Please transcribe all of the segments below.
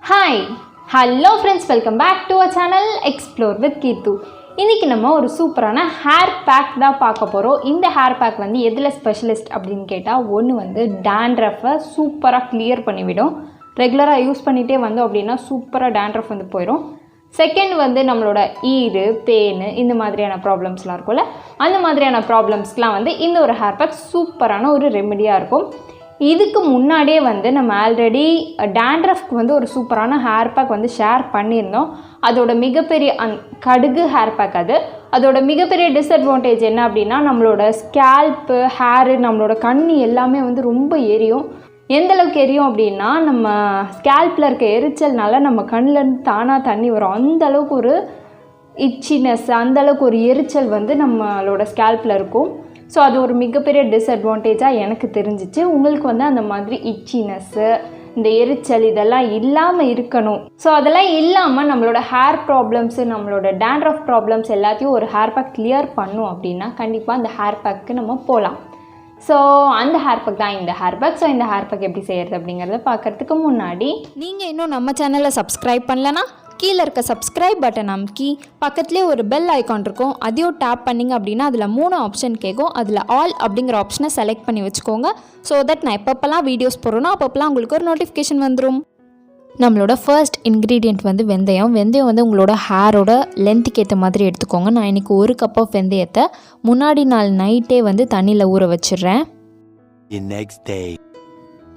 Hi, hello friends, welcome back to our channel Explore with Keerthu. இன்னைக்கு நம்ம ஒரு சூப்பரான ஹேர் பேக் தான் பார்க்க போறோம். இந்த ஹேர் பேக் வந்து எதுல ஸ்பெஷலிஸ்ட் அப்படினு கேட்டா ஒன்னு வந்து dandruff சூப்பரா கிளியர் பண்ணிவிடும். ரெகுலரா யூஸ் பண்ணிட்டே வந்தோம் அப்படினா சூப்பரா dandruff வந்து போயிடும். செகண்ட் வந்து நம்மளோட ஈரு, பேன் இந்த மாதிரியான ப்ராப்ளம்ஸ்லாம் இருக்கும்ல, அந்த மாதிரியான ப்ராப்ளம்ஸ்க்குலாம் வந்து இந்த ஒரு ஹேர் பேக் சூப்பரான ஒரு ரெமெடியா இருக்கும். இதுக்கு முன்னாடியே வந்து நம்ம ஆல்ரெடி dandruffக்கு வந்து ஒரு சூப்பரான ஹேர் பேக் வந்து ஷேர் பண்ணியிருந்தோம். அதோட மிகப்பெரிய கடுகு ஹேர் பேக் அதோட மிகப்பெரிய டிஸ்அட்வான்டேஜ் என்ன அப்படின்னா நம்மளோட ஸ்கேல்ப்பு, ஹேரு, நம்மளோட கண்ணு எல்லாமே வந்து ரொம்ப எரியும். எந்த அளவுக்கு எரியும் அப்படின்னா நம்ம ஸ்கேல்ப்பில் இருக்க எரிச்சல்னால நம்ம கண்ணிலேருந்து தானாக தண்ணி வரும். அந்த அளவுக்கு ஒரு இச்சினஸ், அந்த அளவுக்கு ஒரு எரிச்சல் வந்து நம்மளோட ஸ்கேல்ப்பில் இருக்கும். ஸோ அது ஒரு மிகப்பெரிய டிஸ்அட்வான்டேஜாக எனக்கு தெரிஞ்சிச்சு. உங்களுக்கு வந்து அந்த மாதிரி இச்சினஸ்ஸு, இந்த எரிச்சல் இதெல்லாம் இல்லாமல் இருக்கணும். ஸோ அதெல்லாம் இல்லாமல் நம்மளோட ஹேர் ப்ராப்ளம்ஸு, நம்மளோட dandruff ப்ராப்ளம்ஸ் எல்லாத்தையும் ஒரு ஹேர் பேக் கிளியர் பண்ணும் அப்படின்னா கண்டிப்பாக அந்த ஹேர் பேக்கு நம்ம போகலாம். ஸோ அந்த ஹேர் பேக் தான் இந்த ஹேர் பேக். ஸோ இந்த ஹேர் பேக் எப்படி செய்கிறது அப்படிங்கிறத பார்க்குறதுக்கு முன்னாடி நீங்கள் இன்னும் நம்ம சேனலை சப்ஸ்கிரைப் பண்ணலன்னா கீழே இருக்க சப்ஸ்கிரைப் பட்டன் அமுக்கி பக்கத்துலேயே ஒரு பெல் ஐக்கான் இருக்கும், அதையும் டேப் பண்ணிங்க அப்படின்னா அதில் 3 ஆப்ஷன் கேட்கும். அதில் ஆல் அப்படிங்கிற ஆப்ஷனை செலக்ட் பண்ணி வச்சுக்கோங்க. ஸோ தட் நான் எப்பப்பெல்லாம் வீடியோஸ் போடுறேனோ அப்பப்பெல்லாம் உங்களுக்கு ஒரு நோட்டிஃபிகேஷன் வந்துடும். நம்மளோட ஃபர்ஸ்ட் இன்க்ரீடியண்ட் வந்து வெந்தயம். வெந்தயம் வந்து உங்களோட ஹேரோட லென்த்துக்கு ஏற்ற மாதிரி எடுத்துக்கோங்க. நான் இன்றைக்கி 1 கப் ஆஃப் வெந்தயத்தை முன்னாடி நாள் நைட்டே வந்து தண்ணியில் ஊற வச்சிடுறேன்.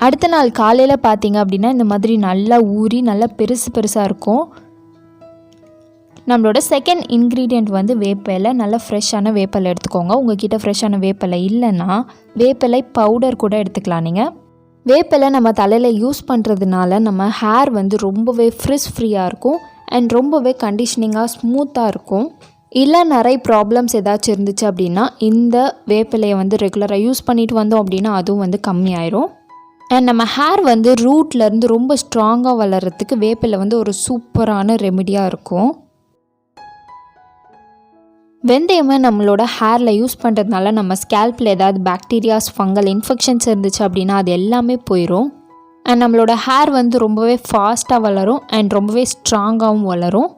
அடுத்த நாள் காலையில் பார்த்தீங்க அப்படின்னா இந்த மாதிரி நல்லா ஊறி நல்லா பெருசாக இருக்கும். நம்மளோட செகண்ட் இன்க்ரீடியண்ட் வந்து வேப்பிலை. நல்லா ஃப்ரெஷ்ஷான வேப்பிலை எடுத்துக்கோங்க. உங்கள்கிட்ட ஃப்ரெஷ்ஷான வேப்பிலை இல்லைன்னா வேப்பிலை பவுடர் கூட எடுத்துக்கலாம். நீங்கள் வேப்பிலை நம்ம தலையில் யூஸ் பண்ணுறதுனால நம்ம ஹேர் வந்து ரொம்பவே ஃப்ரீயாக இருக்கும் அண்ட் ரொம்பவே கண்டிஷனிங்காக ஸ்மூத்தாக இருக்கும். இல்லை நிறைய ப்ராப்ளம்ஸ் ஏதாச்சும் இருந்துச்சு அப்படின்னா இந்த வேப்பிலையை வந்து ரெகுலராக யூஸ் பண்ணிட்டு வந்தோம் அப்படின்னா அதுவும் வந்து கம்மியாயிரும். அண்ட் நம்ம ஹேர் வந்து ரூட்லேருந்து ரொம்ப ஸ்ட்ராங்காக வளர்கிறதுக்கு வேப்பிலை வந்து ஒரு சூப்பரான ரெமெடியாக இருக்கும். வெந்தயமே நம்மளோட ஹேரில் யூஸ் பண்ணுறதுனால நம்ம ஸ்கேல்ப்பில் ஏதாவது பாக்டீரியாஸ், ஃபங்கல் இன்ஃபெக்ஷன்ஸ் இருந்துச்சு அப்படின்னா அது எல்லாமே போயிடும். அண்ட் நம்மளோட ஹேர் வந்து ரொம்பவே ஃபாஸ்ட்டாக வளரும் அண்ட் ரொம்பவே ஸ்ட்ராங்காகவும் வளரும்.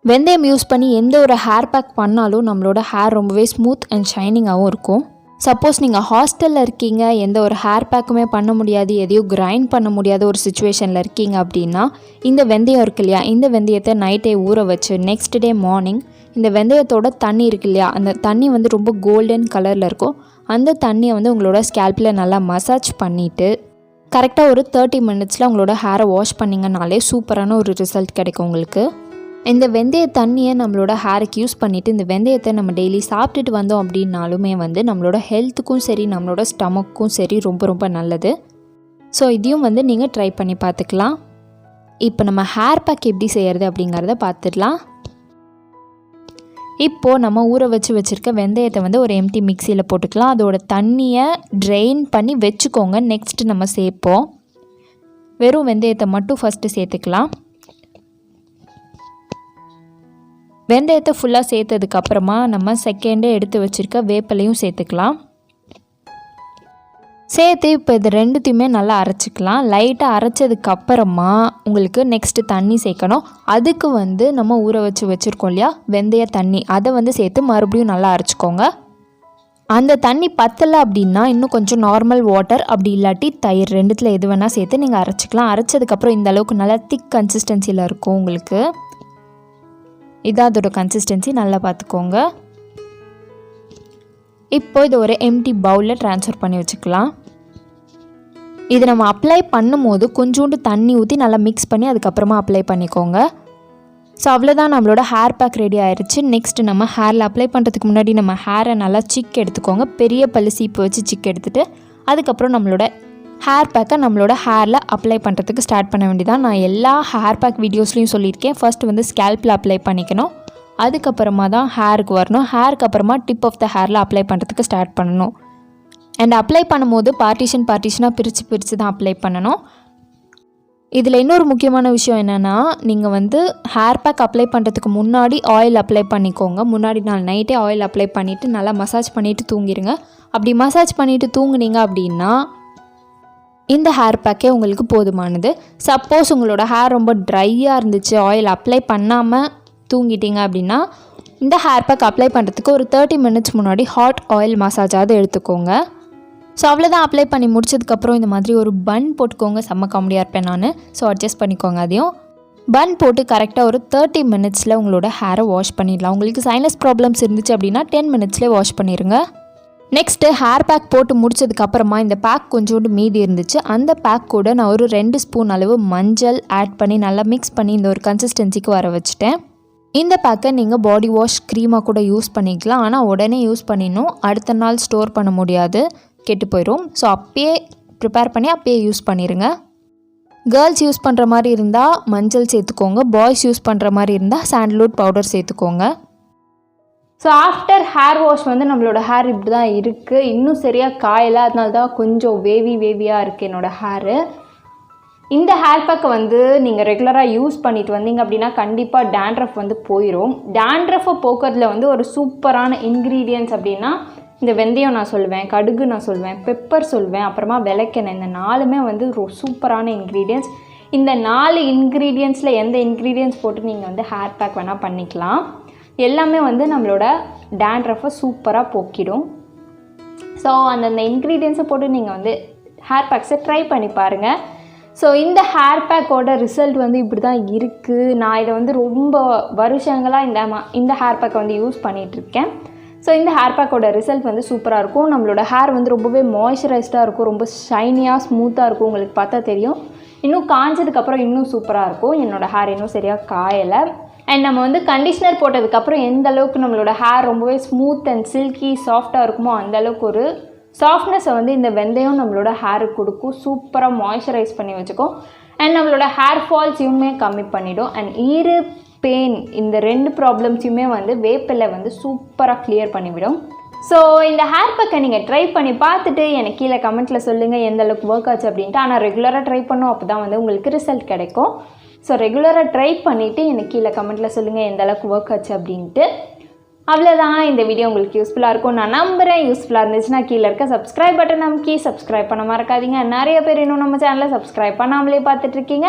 வெந்தயம் யூஸ் பண்ணி எந்த ஒரு ஹேர் பேக் பண்ணாலும் நம்மளோட ஹேர் ரொம்பவே ஸ்மூத் அண்ட் ஷைனிங்காகவும் இருக்கும். சப்போஸ் நீங்கள் ஹாஸ்டலில் இருக்கீங்க, எந்த ஒரு ஹேர் பேக்குமே பண்ண முடியாது, எதையும் கிரைண்ட் பண்ண முடியாத ஒரு சுச்சுவேஷனில் இருக்கீங்க அப்படின்னா இந்த வெந்தயம் இருக்கு இல்லையா, இந்த வெந்தயத்தை நைட்டே ஊற வச்சு நெக்ஸ்ட் டே மார்னிங் இந்த வெந்தயத்தோட தண்ணி இருக்கு இல்லையா, அந்த தண்ணி வந்து ரொம்ப கோல்டன் கலரில் இருக்கும். அந்த தண்ணியை வந்து உங்களோட ஸ்கேல்ப்பில் நல்லா மசாஜ் பண்ணிவிட்டு கரெக்டாக ஒரு 30 மினிட்ஸில் உங்களோட ஹேரை வாஷ் பண்ணிங்கனாலே சூப்பரான ஒரு ரிசல்ட் கிடைக்கும் உங்களுக்கு. இந்த வெந்தய தண்ணியை நம்மளோட ஹேருக்கு யூஸ் பண்ணிவிட்டு இந்த வெந்தயத்தை நம்ம டெய்லி சாப்பிட்டுட்டு வந்தோம் அப்படின்னாலுமே வந்து நம்மளோட ஹெல்த்துக்கும் சரி நம்மளோட ஸ்டமக்கும் சரி ரொம்ப நல்லது. ஸோ இதையும் வந்து நீங்கள் ட்ரை பண்ணி பார்த்துக்கலாம். இப்போ நம்ம ஹேர் பேக் எப்படி செய்கிறது அப்படிங்கிறத பார்த்துடலாம். இப்போது நம்ம ஊற வச்சுருக்க வெந்தயத்தை வந்து ஒரு எம்டி மிக்சியில் போட்டுக்கலாம். அதோட தண்ணியை ட்ரெயின் பண்ணி வச்சுக்கோங்க. நெக்ஸ்ட்டு நம்ம சேர்ப்போம். வெறும் வெந்தயத்தை மட்டும் ஃபஸ்ட்டு சேர்த்துக்கலாம். வெந்தயத்தை ஃபுல்லாக சேர்த்ததுக்கப்புறமா நம்ம செகண்டே எடுத்து வச்சுருக்க வேப்பிலையும் சேர்த்துக்கலாம். சேர்த்து இப்போ இது ரெண்டுத்தையுமே நல்லா அரைச்சிக்கலாம். லைட்டாக அரைச்சதுக்கப்புறமா உங்களுக்கு நெக்ஸ்ட்டு தண்ணி சேர்க்கணும். அதுக்கு வந்து நம்ம ஊற வச்சுருக்கோம் இல்லையா வெந்தய தண்ணி, அதை வந்து சேர்த்து மறுபடியும் நல்லா அரைச்சிக்கோங்க. அந்த தண்ணி பத்தலை அப்படின்னா இன்னும் கொஞ்சம் நார்மல் வாட்டர் அப்படி இல்லாட்டி தயிர், ரெண்டுத்தில் எது வேணால் சேர்த்து நீங்கள் அரைச்சிக்கலாம். அரைச்சதுக்கப்புறம் இந்த அளவுக்கு நல்லா திக் கன்சிஸ்டன்சியில் இருக்கும் உங்களுக்கு. இதான் அதோட கன்சிஸ்டன்சி, நல்லா பார்த்துக்கோங்க. இப்போ இது ஒரு எம்டி பவுலில் ட்ரான்ஸ்ஃபர் பண்ணி வச்சுக்கலாம். இது நம்ம அப்ளை பண்ணும்போது கொஞ்சோண்டு தண்ணி ஊற்றி நல்லா மிக்ஸ் பண்ணி அதுக்கப்புறமா அப்ளை பண்ணிக்கோங்க. ஸோ அவ்வளோதான், நம்மளோட ஹேர் பேக் ரெடி ஆயிடுச்சு. நெக்ஸ்ட்டு நம்ம ஹேரில் அப்ளை பண்ணுறதுக்கு முன்னாடி நம்ம ஹேரை நல்லா சிக் எடுத்துக்கோங்க. பெரிய பல்லு சீப்பு வச்சு சிக் எடுத்துகிட்டு அதுக்கப்புறம் நம்மளோட ஹேர் பேக்கை நம்மளோட ஹேரில் அப்ளை பண்ணுறதுக்கு ஸ்டார்ட் பண்ண வேண்டியதான். நான் எல்லா ஹேர் பேக் வீடியோஸ்லையும் சொல்லியிருக்கேன். ஃபர்ஸ்ட் வந்து ஸ்கேல்ப்பில் அப்ளை பண்ணிக்கணும், அதுக்கப்புறமா தான் ஹேருக்கு வரணும். ஹேருக்கு அப்புறமா டிப் ஆஃப் த ஹேரில் அப்ளை பண்ணுறதுக்கு ஸ்டார்ட் பண்ணணும். அண்ட் அப்ளை பண்ணும்போது பார்ட்டிஷனாக பிரித்து தான் அப்ளை பண்ணணும். இதில் இன்னொரு முக்கியமான விஷயம் என்னென்னா, நீங்கள் வந்து ஹேர் பேக் அப்ளை பண்ணுறதுக்கு முன்னாடி ஆயில் அப்ளை பண்ணிக்கோங்க. முன்னாடி நாள் நைட்டே ஆயில் அப்ளை பண்ணிவிட்டு நல்லா மசாஜ் பண்ணிவிட்டு தூங்கிடுங்க. அப்படி மசாஜ் பண்ணிவிட்டு தூங்குனீங்க அப்படின்னா இந்த ஹேர் பேக்கே உங்களுக்கு போதுமானது. சப்போஸ் உங்களோட ஹேர் ரொம்ப ட்ரையாக இருந்துச்சு, ஆயில் அப்ளை பண்ணாமல் தூங்கிட்டீங்க அப்படின்னா இந்த ஹேர் பேக் அப்ளை பண்ணுறதுக்கு ஒரு 30 மினிட்ஸ் முன்னாடி ஹாட் ஆயில் மசாஜாவது எடுத்துக்கோங்க. ஸோ அவ்வளோதான். அப்ளை பண்ணி முடிச்சதுக்கப்புறம் இந்த மாதிரி ஒரு பன் போட்டுக்கோங்க. செம்ம காமெடியாக இருப்பேன் நான். ஸோ அட்ஜஸ்ட் பண்ணிக்கோங்க. அதையும் பன் போட்டு கரெக்டாக ஒரு 30 மினிட்ஸில் உங்களோட ஹேரை வாஷ் பண்ணிடலாம். உங்களுக்கு சைனஸ் ப்ராப்ளம்ஸ் இருந்துச்சு அப்படின்னா 10 மினிட்ஸ்லேயே வாஷ் பண்ணிடுங்க. நெக்ஸ்ட்டு ஹேர் பேக் போட்டு முடிச்சதுக்கப்புறமா இந்த பேக் கொஞ்சோண்டு மீதி இருந்துச்சு. அந்த பேக் கூட நான் ஒரு 2 ஸ்பூன் அளவு மஞ்சள் ஆட் பண்ணி நல்லா மிக்ஸ் பண்ணி இந்த ஒரு கன்சிஸ்டன்சிக்கு வர வச்சுட்டேன். இந்த பேக்கை நீங்கள் பாடி வாஷ் க்ரீமாக கூட யூஸ் பண்ணிக்கலாம். ஆனால் உடனே யூஸ் பண்ணிடணும். அடுத்த நாள் ஸ்டோர் பண்ண முடியாது, கெட்டு போயிடும். ஸோ அப்பயே ப்ரிப்பேர் பண்ணி அப்பயே யூஸ் பண்ணிடுங்க. கேர்ள்ஸ் யூஸ் பண்ணுற மாதிரி இருந்தால் மஞ்சள் சேர்த்துக்கோங்க. பாய்ஸ் யூஸ் பண்ணுற மாதிரி இருந்தால் சாண்டல்வுட் பவுடர் சேர்த்துக்கோங்க. ஸோ ஆஃப்டர் ஹேர் வாஷ் நம்மளோட ஹேர் இப்படி தான் இருக்குது. இன்னும் சரியாக காயலை, அதனால தான் கொஞ்சம் வேவியாக இருக்குது என்னோடய ஹேரு. இந்த ஹேர் பேக்கை நீங்கள் ரெகுலராக யூஸ் பண்ணிட்டு வந்தீங்க அப்படின்னா கண்டிப்பாக டேண்ட்ரஃப் போயிடும். டேண்ட்ரஃபை போக்குறதுல ஒரு சூப்பரான இன்க்ரீடியன்ட்ஸ் அப்படின்னா இந்த வெந்தயம் நான் சொல்லுவேன், கடுகு நான் சொல்லுவேன், பெப்பர் சொல்லுவேன், அப்புறமா விளக்கெண்ணெய். இந்த 4மே சூப்பரான இன்க்ரீடியன்ட்ஸ். இந்த 4 இன்க்ரீடியன்ட்ஸில் எந்த இன்க்ரீடியன்ட்ஸ் போட்டு நீங்கள் ஹேர் பேக் வேணால் பண்ணிக்கலாம். எல்லாமே நம்மளோட டேண்ட்ரஃபை சூப்பராக போக்கிடும். ஸோ அந்தந்த இன்க்ரீடியன்ஸை போட்டு நீங்கள் ஹேர் பேக்ஸை ட்ரை பண்ணி பாருங்கள். ஸோ இந்த ஹேர் பேக்கோட ரிசல்ட் இப்படி தான் இருக்குது. நான் இதை ரொம்ப வருஷங்களாக இந்த ஹேர் பேக்கை யூஸ் பண்ணிகிட்ருக்கேன். ஸோ இந்த ஹேர் பேக்கோட ரிசல்ட் சூப்பராக இருக்கும். நம்மளோட ஹேர் ரொம்பவே மாய்ஸ்சரைஸ்டாக இருக்கும், ரொம்ப ஷைனியாக ஸ்மூத்தாக இருக்கும். உங்களுக்கு பார்த்தா தெரியும். இன்னும் காஞ்சதுக்கப்புறம் இன்னும் சூப்பராக இருக்கும். என்னோடய ஹேர் இன்னும் சரியாக காயலை. அண்ட் நம்ம கண்டிஷ்னர் போட்டதுக்கப்புறம் எந்த அளவுக்கு நம்மளோட ஹேர் ரொம்பவே ஸ்மூத் அண்ட் சில்கி சாஃப்டாக இருக்குமோ அந்தளவுக்கு ஒரு சாஃப்ட்னஸை இந்த வெந்தயம் நம்மளோட ஹேருக்கு கொடுக்கும். சூப்பராக மாய்ஸ்சரைஸ் பண்ணி வச்சுக்கும். அண்ட் நம்மளோட ஹேர் ஃபால்ஸையுமே கம்மி பண்ணிவிடும். அண்ட் ஈரு பெயின் இந்த 2 ப்ராப்ளம்ஸையுமே வேப்பிலை சூப்பராக கிளியர் பண்ணிவிடும். ஸோ இந்த ஹேர் பேக்கை நீங்கள் ட்ரை பண்ணி பார்த்துட்டு எனக்கு கீழே கமெண்ட்டில் சொல்லுங்கள் எந்த அளவுக்கு ஒர்க் ஆச்சு அப்படின்ட்டு. ஆனால் ரெகுலராக ட்ரை பண்ணோம், அப்போ தான் உங்களுக்கு ரிசல்ட் கிடைக்கும். ஸோ ரெகுலராக ட்ரை பண்ணிவிட்டு எனக்கு கீழே கமெண்ட்டில் சொல்லுங்கள் எந்த அளவுக்கு ஒர்க் ஆச்சு அப்படின்ட்டு. அவ்வளோதான். இந்த வீடியோ உங்களுக்கு யூஸ்ஃபுல்லாக இருக்கும் நான் நம்புகிறேன். யூஸ்ஃபுல்லாக இருந்துச்சுன்னா கீழே இருக்க சப்ஸ்கிரைப் பட்டன் நமக்கு சப்ஸ்கிரைப் பண்ண மறக்காதீங்க. நிறைய பேர் இன்னும் நம்ம சேனலை சப்ஸ்கிரைப் பண்ணாமலே பார்த்துட்ருக்கீங்க.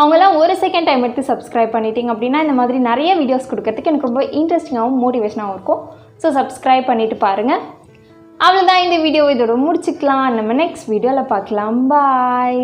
அவங்களாம் ஒரு செகண்ட் டைம் எடுத்து சப்ஸ்கிரைப் பண்ணிட்டீங்க அப்படின்னா இந்த மாதிரி நிறைய வீடியோஸ் கொடுக்கறதுக்கு எனக்கு ரொம்ப இன்ட்ரெஸ்டிங்காகவும் மோட்டிவேஷனாகவும் இருக்கும். ஸோ சப்ஸ்கிரைப் பண்ணிவிட்டு பாருங்கள். அவ்வளோதான். இந்த வீடியோ இதோட முடிச்சுக்கலாம். நம்ம நெக்ஸ்ட் வீடியோவில் பார்க்கலாம். பாய்.